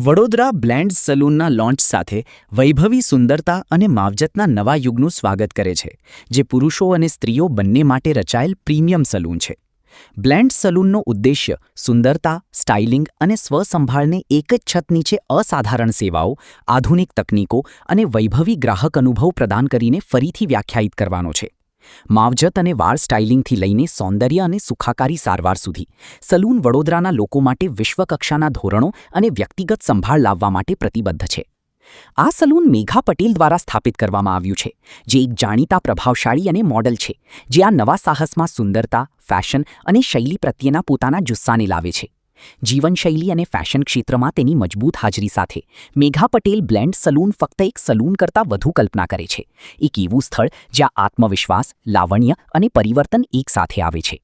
Vadodara blend સલૂનના launch સાથે વૈભવી સુંદરતા અને માવજતના નવા યુગનું સ્વાગત કરે છે, જે પુરુષો અને સ્ત્રીઓ બંને માટે રચાયેલ પ્રીમિયમ સલૂન છે. બ્લેન્ડ સલૂનનો ઉદ્દેશ્ય સુંદરતા, સ્ટાઇલિંગ અને સ્વસંભાળને એક જ છત નીચે અસાધારણ સેવાઓ, આધુનિક તકનીકો અને વૈભવી ગ્રાહક અનુભવ પ્રદાન કરીને ફરીથી વ્યાખ્યાયિત કરવાનો છે. માવજત અને વાળ સ્ટાઇલિંગથી લઈને સૌંદર્ય અને સુખાકારી સારવાર સુધી, સલૂન વડોદરાના લોકો માટે વિશ્વકક્ષાના ધોરણો અને વ્યક્તિગત સંભાળ લાવવા માટે પ્રતિબદ્ધ છે. આ સલૂન મેઘા પટેલ દ્વારા સ્થાપિત કરવામાં આવ્યું છે, જે એક જાણીતા પ્રભાવશાળી અને મોડલ છે, જે આ નવા સાહસમાં સુંદરતા, ફેશન અને શૈલી પ્રત્યેના પોતાના જુસ્સાને લાવે છે. જીવનશૈલી અને ફેશન ક્ષેત્રમાં તેની મજબૂત હાજરી સાથે મેઘા પટેલ બ્લેન્ડ સલૂન ફક્ત એક સલૂન કરતાં વધુ કલ્પના કરે છે, એક એવું સ્થળ જ્યાં આત્મવિશ્વાસ, લાવણ્ય અને પરિવર્તન એકસાથે આવે છે.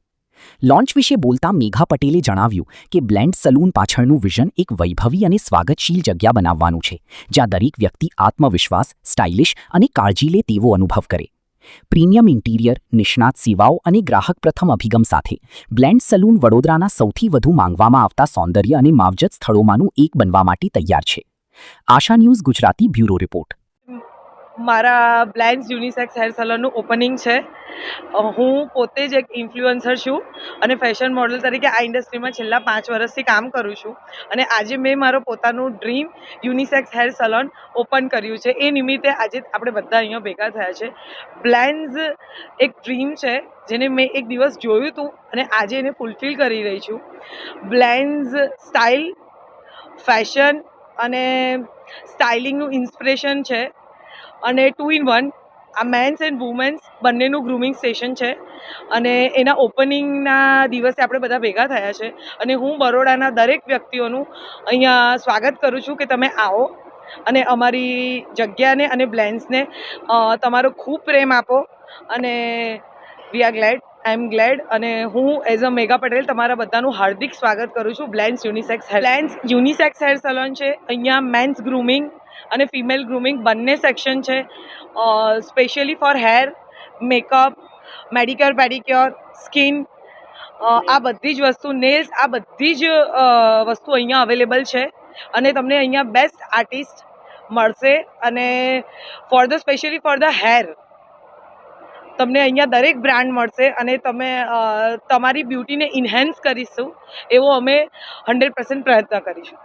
લોન્ચ વિશે બોલતા મેઘા પટેલે જણાવ્યું કે બ્લેન્ડ સલૂન પાછળનું વિઝન એક વૈભવી અને સ્વાગતશીલ જગ્યા બનાવવાનું છે, જ્યાં દરેક વ્યક્તિ આત્મવિશ્વાસ, સ્ટાઇલિશ અને કાળજી લે તેવો અનુભવ કરે. પ્રીમિયમ ઇન્ટિરિયર, નિષ્ણાત સેવાઓ અને ગ્રાહક પ્રથમ અભિગમ સાથે બ્લેન્ડ સલૂન વડોદરાના સૌથી વધુ માંગવામાં આવતા સૌંદર્ય અને માવજત સ્થળોમાંનું એક બનવા માટે તૈયાર છે. આશા ન્યૂઝ ગુજરાતી બ્યુરો રિપોર્ટ. મારા બ્લેન્ડ્સ યુનિસેક્સ હેર સલૂનનું ઓપનિંગ છે. હું પોતે જ એક ઇન્ફ્લુએન્સર છું અને ફેશન મોડલ તરીકે આ ઇન્ડસ્ટ્રીમાં છેલ્લા 5 વર્ષથી કામ કરું છું. અને આજે મેં મારો પોતાનું dream unisex hair salon open કર્યું છે. એ નિમિત્તે આજે આપણે બધા અહીંયા ભેગા થયા છે. બ્લેન્ડ્સ એક ડ્રીમ છે, જેને મેં એક દિવસ જોયું હતું અને આજે એને ફૂલફિલ કરી રહી છું. બ્લેન્ડ્સ સ્ટાઇલ, ફેશન અને સ્ટાઇલિંગનું ઇન્સ્પિરેશન છે. અને 2 in 1 આ મેન્સ એન્ડ વુમેન્સ બંનેનું ગ્રૂમિંગ સ્ટેશન છે. અને એના ઓપનિંગના દિવસે આપણે બધા ભેગા થયા છે. અને હું બરોડાના દરેક વ્યક્તિઓનું અહીંયા સ્વાગત કરું છું કે તમે આવો અને અમારી જગ્યાને અને બ્લેન્ડ્સને તમારો ખૂબ પ્રેમ આપો. અને we are glad, I am glad. અને હું એઝ અ મેઘા પટેલ તમારા બધાનું હાર્દિક સ્વાગત કરું છું બ્લેન્ડ્સ યુનિસેક્સ હેર સલૂન છે. અહીંયા મેન્સ ગ્રૂમિંગ અને ફિમેલ ગ્રૂમિંગ બંને સેક્શન છે. Specially for hair, makeup, manicure, pedicure, skin, આ બધી જ વસ્તુ, નેલ્સ, આ બધી જ વસ્તુ અહીંયા અવેલેબલ છે. અને તમને અહીંયા બેસ્ટ આર્ટિસ્ટ મળશે. અને સ્પેશિયલી ફોર ધ હેર તમને અહીંયા દરેક બ્રાન્ડ મળશે. અને તમે તમારી બ્યુટીને ઇન્હેન્સ કરીશું એવો અમે 100% પ્રયત્ન કરીશું.